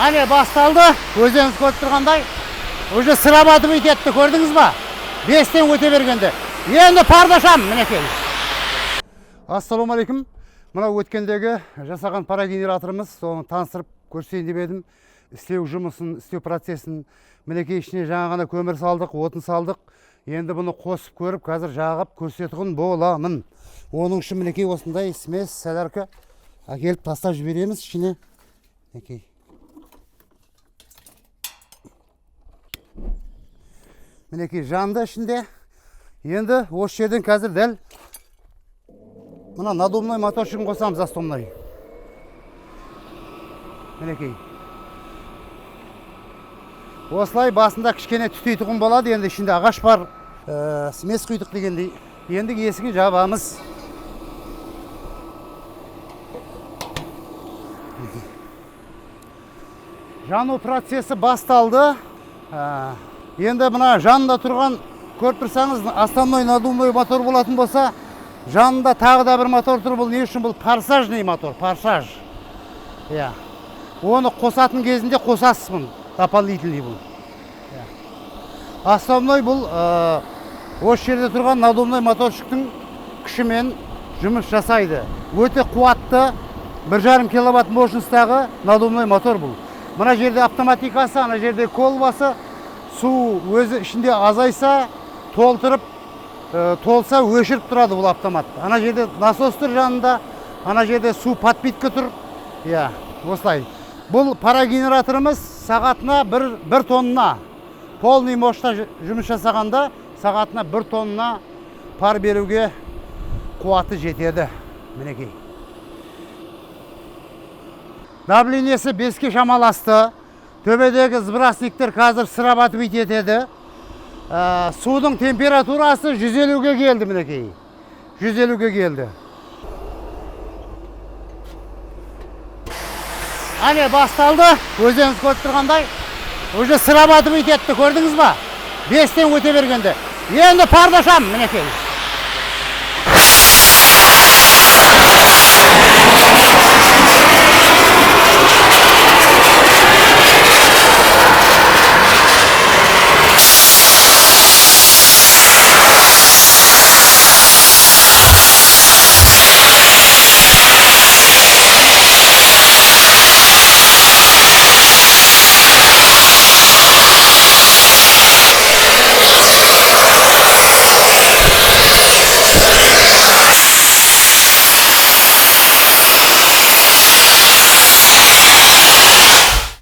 Ane басталды. Өзіңіз көріп тұрғандай. Уже sıra batып етті, көрдіңіз ба? 5-тен өте бергенде. Енді пардашам, мінекей. Ассалаумалейкум. Мына өткендегі жасаған парогенераторымыз, соны таныстырып көрсетейін деп едім. Істеу жұмысын, істеу процесін, мінекей ішіне жаңа ғана көмір салдық, отын салдық. Енді бұны қосып көріп, қазір жағып көрсетуін боламын. Оның үшін мінекей осындай смес солярка әкеліп тастап жібереміз ішіне. Мінекей. Мінекей жанды ішінде. Енді осы жерден қазір дәл мына надувной моторчығын қосамыз, астомной. Мінекей. Осылай басында кішкене түтейтұғын болады. Енді ішінде ағаш бар, смес құйдық дегендей. Енді есігін жабамыз. Жану процесі басталды. Енді мына жанында тұрған көріп тұрсаңыз, основной надувной мотор болатын болса, жанында тағы да бір мотор тұр. Бұл не үшін? Бұл форсажный мотор, форсаж. Оны қосатын кезінде қосасыз, дополнительный бұл. Основной бұл осы жерде тұрған надувной моторчықтың күшімен жұмыс жасайды. Өте қуатты 1,5 киловатт мощностағы надувной мотор бұл. Мына жерде автоматикасы, ана жерде колбасы. Су өзі ішінде азайса, толтырып, толса өшіріп тұрады бұл автомат. Ана жерде насос тұр жанында, ана жерде су подпитка тұр. Осылай. Бұл парогенераторымыз сағатына 1 тонна. Полный мощта жұмыс жасағанда сағатына 1 тонна пар беруге қуаты жетеді. Мінекей. Давлениесі 5-ке шамаласты. Төбедегі сбрасниктер қазір sıra батып етеді. Судың температурасы 150-ге келді, мінекей. 150-ге келді. Ане басталды. Өзіңіз көріп тұрғандай. Уже sıra батып етті, көрдіңіз ба? 5-тен өте бергенде. Енді пардашам, мінекей.